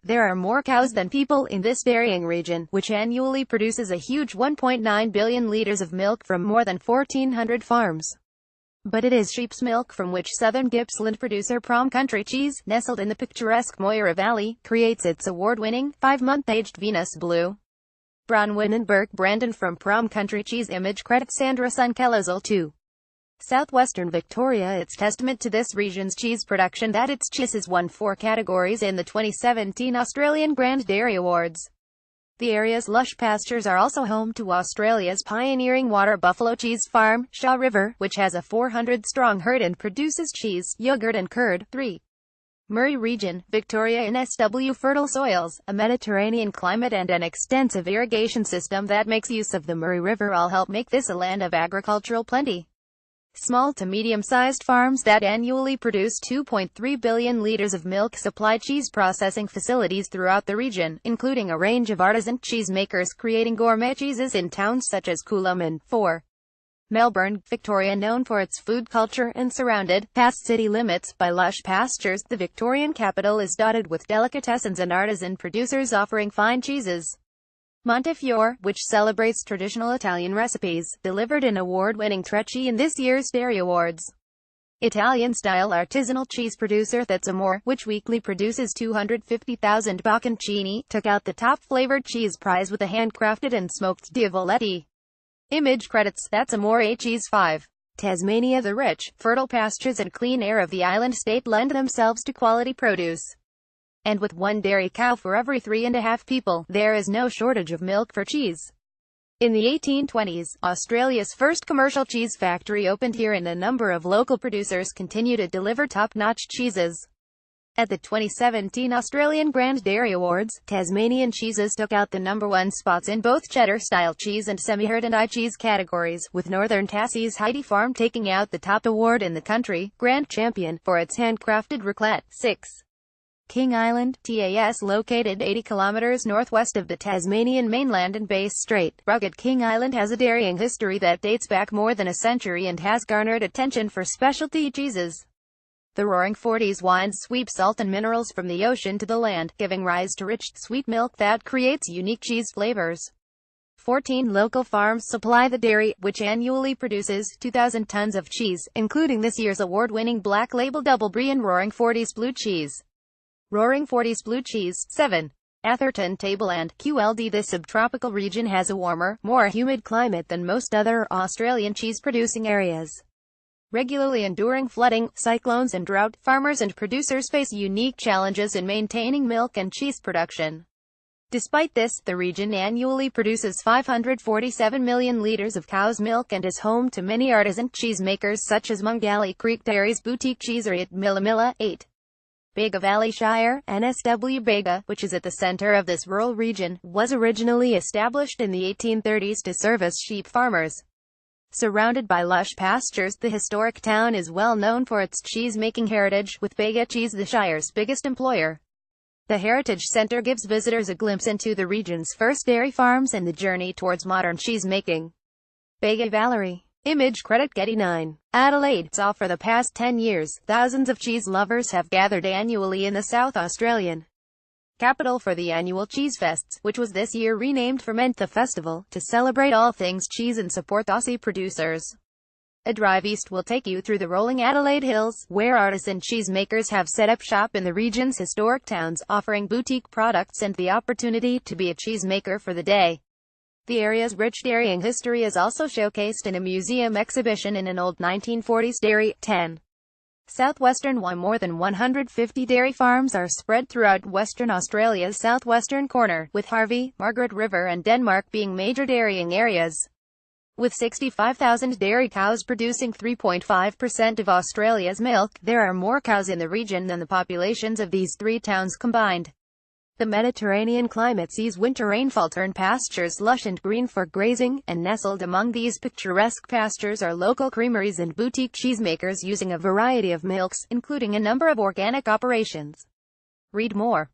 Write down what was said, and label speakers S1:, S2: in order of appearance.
S1: There are more cows than people in this dairying region, which annually produces a huge 1.9 billion liters of milk from more than 1,400 farms. But it is sheep's milk from which southern Gippsland producer Prom Country Cheese, nestled in the picturesque Moira Valley, creates its award-winning, 5-month-aged Venus Blue. Bronwyn and Burke Brandon from Prom Country Cheese. Image credit Sandra Sunkelazal 2. Southwestern Victoria. It's testament to this region's cheese production that its cheese has won 4 categories in the 2017 Australian Grand Dairy Awards. The area's lush pastures are also home to Australia's pioneering water buffalo cheese farm, Shaw River, which has a 400-strong herd and produces cheese, yogurt and curd. 3. Murray Region, Victoria. In SW fertile soils, a Mediterranean climate and an extensive irrigation system that makes use of the Murray River all help make this a land of agricultural plenty. Small to medium-sized farms that annually produce 2.3 billion liters of milk supply cheese processing facilities throughout the region, including a range of artisan cheesemakers creating gourmet cheeses in towns such as Coolum and 4. Melbourne, Victoria. Known for its food culture and surrounded, past city limits, by lush pastures, the Victorian capital is dotted with delicatessens and artisan producers offering fine cheeses. Montefiore, which celebrates traditional Italian recipes, delivered an award-winning Trecce in this year's Dairy Awards. Italian-style artisanal cheese producer Amore, which weekly produces 250,000 bocconcini, took out the top flavored cheese prize with a handcrafted and smoked diavoletti. Image credits Amore Cheese. 5. Tasmania. The rich, fertile pastures and clean air of the island state lend themselves to quality produce. And with 1 dairy cow for every 3.5 people, there is no shortage of milk for cheese. In the 1820s, Australia's first commercial cheese factory opened here, and a number of local producers continue to deliver top-notch cheeses. At the 2017 Australian Grand Dairy Awards, Tasmanian cheeses took out the #1 spots in both cheddar-style cheese and semi-hard-and-eye cheese categories, with Northern Tassie's Heidi Farm taking out the top award in the country, Grand Champion, for its handcrafted raclette. 6. King Island, TAS. Located 80 kilometers northwest of the Tasmanian mainland and Bass Strait, rugged King Island has a dairying history that dates back more than a century and has garnered attention for specialty cheeses. The Roaring Forties wines sweep salt and minerals from the ocean to the land, giving rise to rich, sweet milk that creates unique cheese flavors. 14 local farms supply the dairy, which annually produces 2,000 tons of cheese, including this year's award-winning Black Label Double Brie and Roaring Forties Blue Cheese. Roaring Forties Blue Cheese. 7. Atherton Tableland, QLD. This subtropical region has a warmer, more humid climate than most other Australian cheese-producing areas. Regularly enduring flooding, cyclones and drought, farmers and producers face unique challenges in maintaining milk and cheese production. Despite this, the region annually produces 547 million liters of cow's milk and is home to many artisan cheesemakers such as Mungali Creek Dairy's boutique cheesery at Millamilla. 8. Bega Valley Shire, NSW. Bega, which is at the center of this rural region, was originally established in the 1830s to service sheep farmers. Surrounded by lush pastures, the historic town is well known for its cheese-making heritage, with Bega Cheese the Shire's biggest employer. The Heritage Centre gives visitors a glimpse into the region's first dairy farms and the journey towards modern cheese-making. Bega Valley. Image credit Getty. 9. Adelaide. So for the past 10 years, thousands of cheese lovers have gathered annually in the South Australian capital for the annual Cheese Fests, which was this year renamed Ferment the Festival, to celebrate all things cheese and support Aussie producers. A drive east will take you through the rolling Adelaide Hills, where artisan cheesemakers have set up shop in the region's historic towns, offering boutique products and the opportunity to be a cheesemaker for the day. The area's rich dairying history is also showcased in a museum exhibition in an old 1940s dairy. 10. Southwestern. Why more than 150 dairy farms are spread throughout Western Australia's southwestern corner, with Harvey, Margaret River and Denmark being major dairying areas. With 65,000 dairy cows producing 3.5% of Australia's milk, there are more cows in the region than the populations of these 3 towns combined. The Mediterranean climate sees winter rainfall turn pastures lush and green for grazing, and nestled among these picturesque pastures are local creameries and boutique cheesemakers using a variety of milks, including a number of organic operations. Read more.